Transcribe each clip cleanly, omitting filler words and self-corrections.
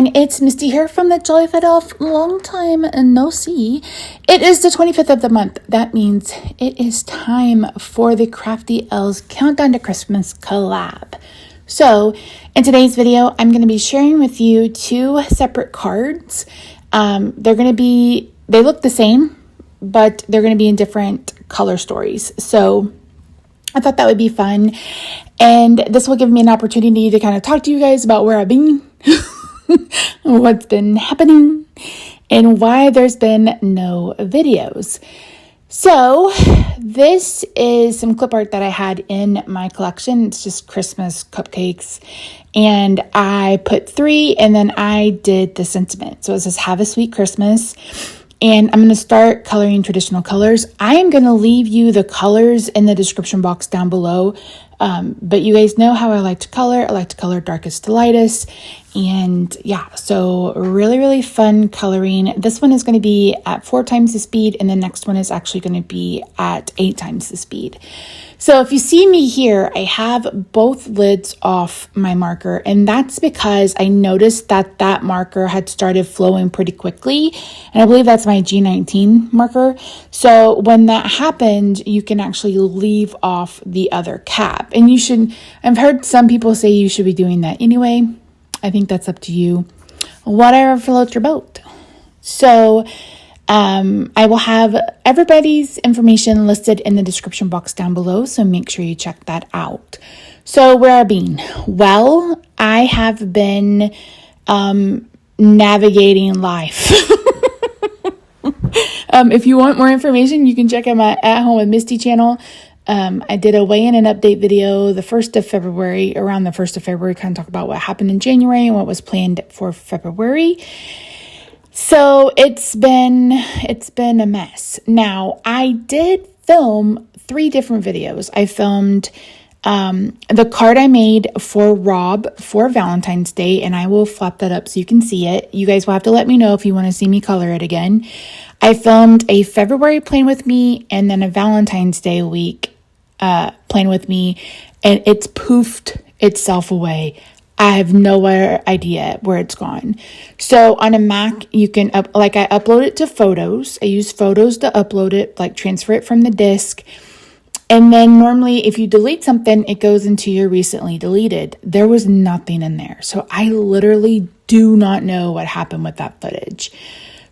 everyone, it's Misty here from TheJollyFatElf. Long time no see. It is the 25th of the month. That means it is time for the Crafty Elves Countdown to Christmas collab. So in today's video, I'm going to be sharing with you two separate cards. They look the same, but they're going to be in different color stories. So I thought that would be fun. And this will give me an opportunity to kind of talk to you guys about where I've been, what's been happening, and why there's been no videos. So this is some clip art that I had in my collection. It's just Christmas cupcakes. And I put 3 and then I did the sentiment. So it says, "Have a sweet Christmas." And I'm going to start coloring traditional colors. I am going to leave you the colors in the description box down below. But you guys know how I like to color. I like to color darkest to lightest. And yeah, so really, really fun coloring. This one is going to be at 4 times the speed. And the next one is actually going to be at 8 times the speed. So if you see me here, I have both lids off my marker, and that's because I noticed that that marker had started flowing pretty quickly, and I believe that's my G19 marker. So when that happened, you can actually leave off the other cap, and you should, I've heard some people say you should be doing that anyway. I think that's up to you. Whatever floats your boat. So I will have everybody's information listed in the description box down below, so make sure you check that out. So where I've been? Well, I have been navigating life. If you want more information, you can check out my At Home with Misty channel. I did a weigh-in and update video the 1st of February, around the 1st of February, kind of talk about what happened in January and what was planned for February. So it's been a mess. Now, I did film 3 different videos. I filmed the card I made for Rob for Valentine's Day, and I will flap that up so you can see it. You guys will have to let me know if you want to see me color it again. I filmed a February plan with me and then a Valentine's Day week plan with me, and it's poofed itself away. I have no idea where it's gone. So on a Mac, you can, I upload it to Photos. I use Photos to upload it, like transfer it from the disk. And then normally if you delete something, it goes into your recently deleted. There was nothing in there. So I literally do not know what happened with that footage.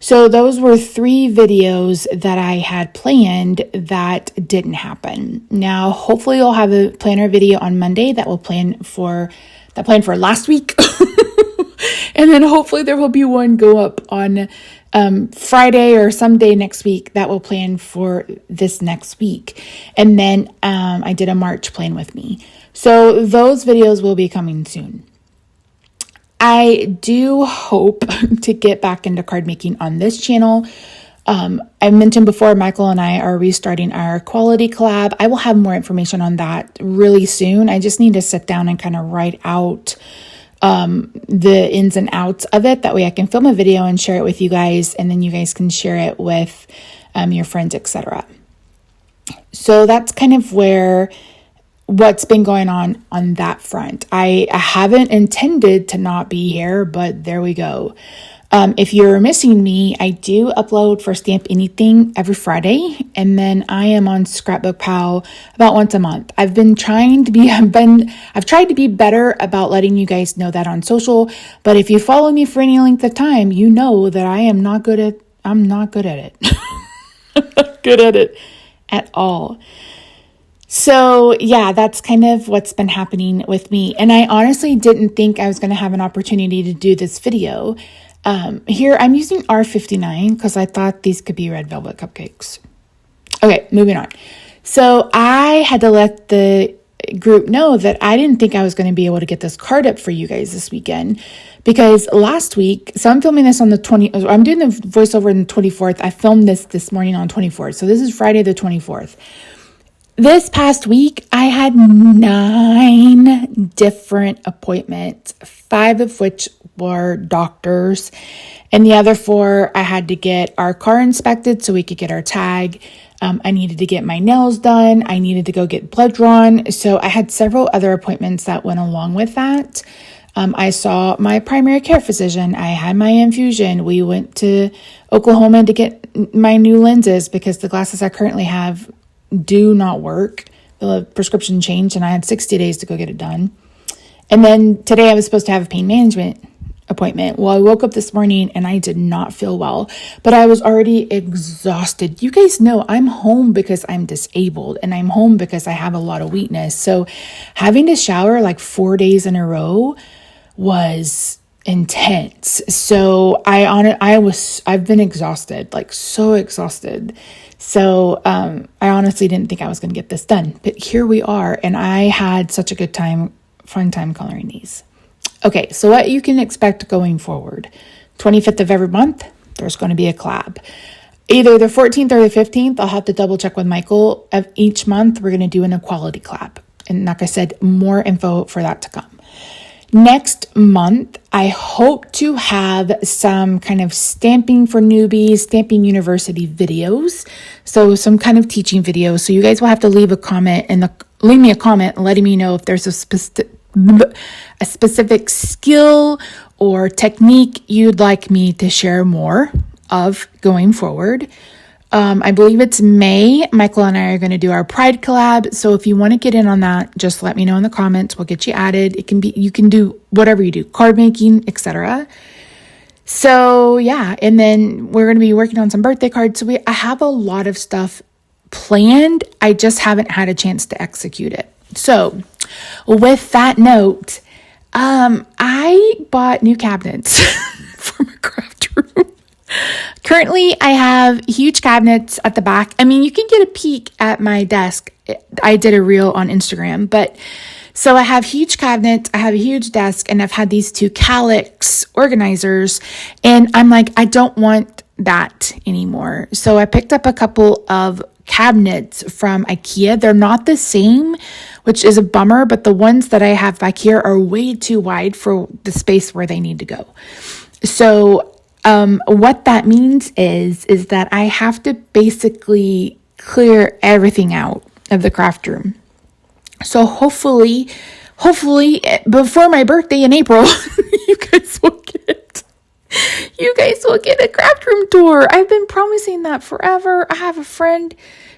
So those were 3 videos that I had planned that didn't happen. Now, hopefully you'll have a planner video on Monday that will plan for last week. And then hopefully there will be one go up on Friday or someday next week that will plan for this next week. And then I did a March plan with me. So those videos will be coming soon. I do hope to get back into card making on this channel. I mentioned before, Michael and I are restarting our quality collab. I will have more information on that really soon. I just need to sit down and kind of write out the ins and outs of it. That way I can film a video and share it with you guys, and then you guys can share it with your friends, etc. So that's kind of what's been going on that front. I haven't intended to not be here, but there we go. If you're missing me, I do upload for Stamp Anything every Friday, and then I am on Scrapbook Pal about once a month. I've tried to be better about letting you guys know that on social, but if you follow me for any length of time, you know that I'm not good at it. I'm not good at it at all. So yeah, that's kind of what's been happening with me. And I honestly didn't think I was going to have an opportunity to do this video. Here I'm using R59 because I thought these could be red velvet cupcakes. Okay, moving on. So I had to let the group know that I didn't think I was going to be able to get this card up for you guys this weekend, because last week, so I'm filming this on the I'm doing the voiceover on the 24th. I filmed this morning on 24th. So this is Friday the 24th. This past week, I had 9 different appointments, 5 of which were doctors, and the other 4, I had to get our car inspected so we could get our tag. I needed to get my nails done. I needed to go get blood drawn. So I had several other appointments that went along with that. I saw my primary care physician. I had my infusion. We went to Oklahoma to get my new lenses because the glasses I currently have do not work. The prescription changed and I had 60 days to go get it done. And then today I was supposed to have a pain management appointment. Well, I woke up this morning and I did not feel well, but I was already exhausted. You guys know I'm home because I'm disabled and I'm home because I have a lot of weakness. So having to shower like 4 days in a row was intense. So I've been exhausted, like so exhausted. So I honestly didn't think I was going to get this done, but here we are. And I had such a good time, fun time coloring these. Okay, so what you can expect going forward. 25th of every month, there's going to be a collab. Either the 14th or the 15th, I'll have to double check with Michael. Of each month, we're going to do an equality collab. And like I said, more info for that to come. Next month, I hope to have some kind of stamping for newbies, stamping university videos. So some kind of teaching videos. So you guys will have to leave me a comment letting me know if there's a specific skill or technique you'd like me to share more of going forward. I believe it's May. Michael and I are going to do our Pride collab. So if you want to get in on that, just let me know in the comments. We'll get you added. You can do whatever you do, card making, etc. So yeah, and then we're going to be working on some birthday cards. So I have a lot of stuff planned. I just haven't had a chance to execute it. So with that note, I bought new cabinets for my craft room. Currently, I have huge cabinets at the back. I mean, you can get a peek at my desk. I did a reel on Instagram, but so I have huge cabinets, I have a huge desk, and I've had these two Calyx organizers, and I'm like, I don't want that anymore. So I picked up a couple of cabinets from IKEA. They're not the same, which is a bummer, but the ones that I have back here are way too wide for the space where they need to go. So what that means is that I have to basically clear everything out of the craft room. So hopefully before my birthday in April, you guys will get a craft room tour. I've been promising that forever. I have a friend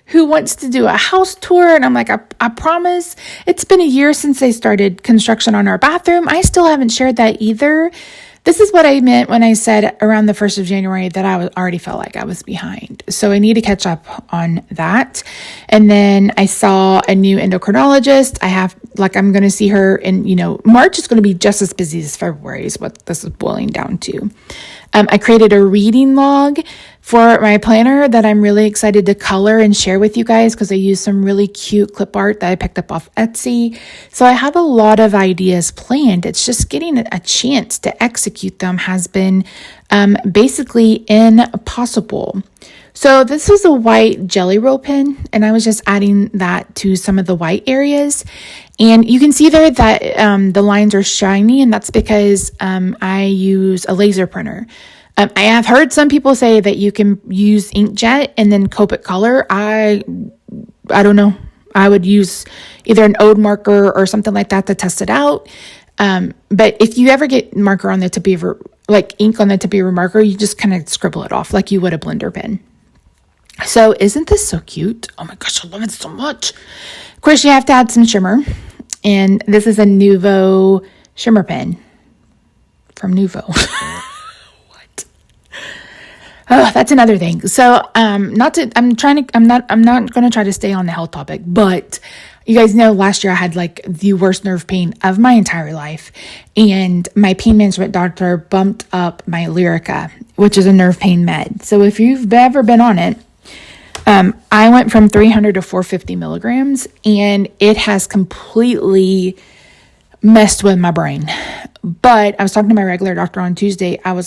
who wants to do a house tour, and I'm like, I promise. It's been a year since they started construction on our bathroom. I still haven't shared that either. This is what I meant when I said around the 1st of January that I already felt like I was behind. So I need to catch up on that. And then I saw a new endocrinologist. I'm going to see her in, March is going to be just as busy as February is what this is boiling down to. I created a reading log for my planner that I'm really excited to color and share with you guys because I used some really cute clip art that I picked up off Etsy. So I have a lot of ideas planned. It's just getting a chance to execute them has been basically impossible. So this was a white jelly roll pen, and I was just adding that to some of the white areas. And you can see there that the lines are shiny, and that's because I use a laser printer. I have heard some people say that you can use inkjet and then Copic color. I don't know. I would use either an ode marker or something like that to test it out. But if you ever get marker on the tip of your, like ink on the tip of your marker, you just kind of scribble it off like you would a blender pen. So isn't this so cute? Oh my gosh, I love it so much. Of course, you have to add some shimmer. And this is a Nuvo shimmer pen from Nuvo. What? Oh, that's another thing. So, I'm not going to try to stay on the health topic, but you guys know last year I had like the worst nerve pain of my entire life. And my pain management doctor bumped up my Lyrica, which is a nerve pain med. So if you've ever been on it, I went from 300 to 450 milligrams, and it has completely messed with my brain. But I was talking to my regular doctor on Tuesday. I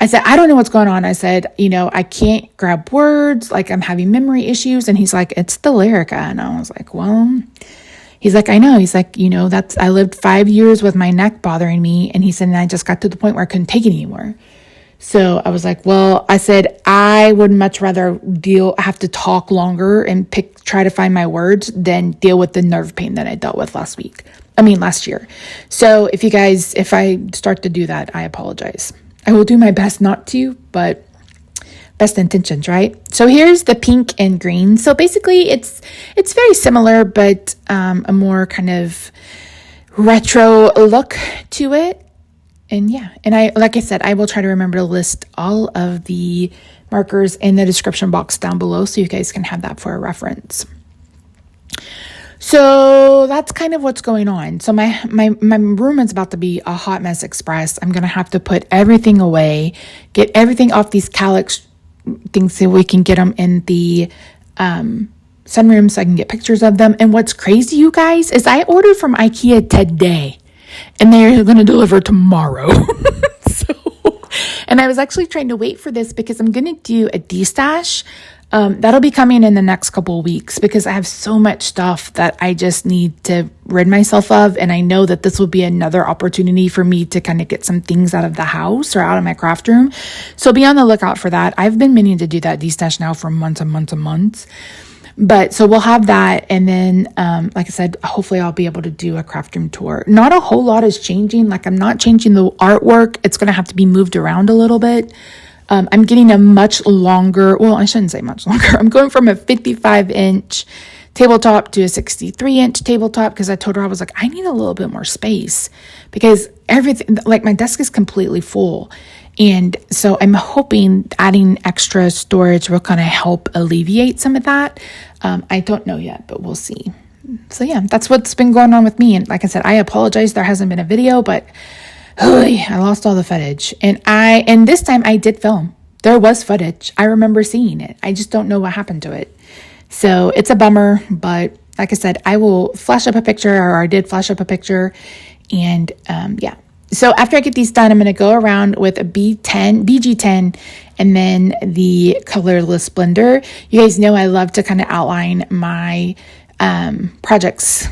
said, I don't know what's going on. I said, I can't grab words. Like I'm having memory issues. And he's like, it's the Lyrica. And I was like, well, he's like, I know. He's like, I lived 5 years with my neck bothering me. And he said, and I just got to the point where I couldn't take it anymore. So I was like, well, I said, I would much rather have to talk longer and try to find my words than deal with the nerve pain that I dealt with last week. last year. So if I start to do that, I apologize. I will do my best not to, but best intentions, right? So here's the pink and green. So basically it's very similar, but a more kind of retro look to it. And yeah, and like I said, I will try to remember to list all of the markers in the description box down below so you guys can have that for a reference. So that's kind of what's going on. So my room is about to be a hot mess express. I'm going to have to put everything away, get everything off these calyx things so we can get them in the sunroom so I can get pictures of them. And what's crazy, you guys, is I ordered from IKEA today and they're going to deliver tomorrow. And I was actually trying to wait for this because I'm going to do a destash. That'll be coming in the next couple of weeks because I have so much stuff that I just need to rid myself of. And I know that this will be another opportunity for me to kind of get some things out of the house or out of my craft room. So be on the lookout for that. I've been meaning to do that destash now for months and months and months. But so we'll have that. And then, like I said, hopefully I'll be able to do a craft room tour. Not a whole lot is changing. Like I'm not changing the artwork. It's going to have to be moved around a little bit. I'm getting a much longer, well, I shouldn't say much longer. I'm going from a 55-inch tabletop to a 63-inch tabletop because I told her I was like, I need a little bit more space because everything, like my desk is completely full. And so I'm hoping adding extra storage will kind of help alleviate some of that. I don't know yet, but we'll see. So yeah, that's what's been going on with me. And like I said, I apologize. There hasn't been a video, but I lost all the footage. And this time I did film. There was footage. I remember seeing it. I just don't know what happened to it. So it's a bummer, but like I said, I will flash up a picture, or I did flash up a picture. And yeah. So after I get these done, I'm going to go around with a BG10, and then the colorless blender. You guys know I love to kind of outline my projects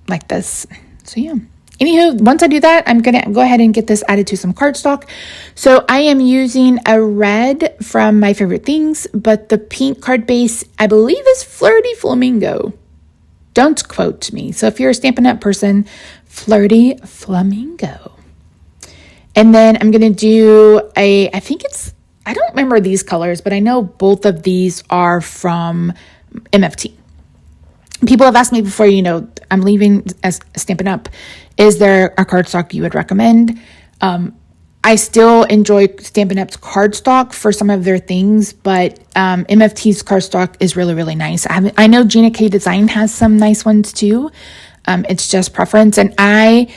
like this. So yeah. Anywho, once I do that, I'm going to go ahead and get this added to some cardstock. So I am using a red from My Favorite Things, but the pink card base, I believe, is Flirty Flamingo. Don't quote me. So if you're a Stampin' Up! Person, Flirty Flamingo. And then I'm going to do I don't remember these colors, but I know both of these are from MFT. People have asked me before, I'm leaving as Stampin' Up! Is there a cardstock you would recommend? I still enjoy Stampin' Up's cardstock for some of their things, but MFT's cardstock is really, really nice. I know Gina K Design has some nice ones too. It's just preference. And I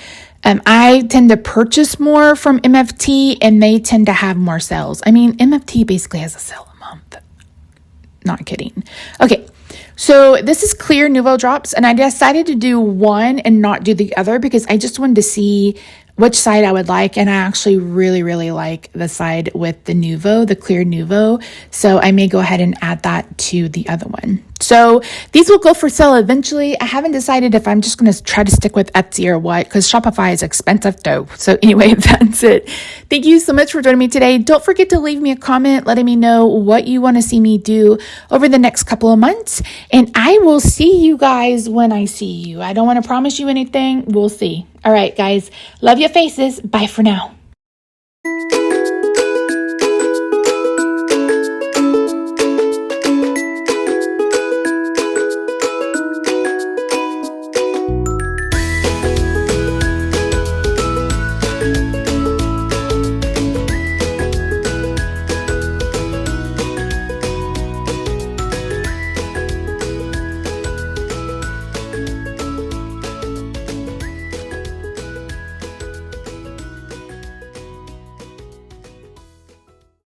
tend to purchase more from MFT, and they tend to have more sales. MFT basically has a sale a month. Not kidding. Okay. So this is clear Nuvo drops, and I decided to do one and not do the other because I just wanted to see which side I would like, and I actually really, really like the side with the Nuvo, the clear Nuvo, so I may go ahead and add that to the other one. So these will go for sale eventually. I haven't decided if I'm just going to try to stick with Etsy or what, because Shopify is expensive though. So anyway, that's it. Thank you so much for joining me today. Don't forget to leave me a comment letting me know what you want to see me do over the next couple of months, and I will see you guys when I see you. I don't want to promise you anything. We'll see. All right, guys. Love your faces. Bye for now.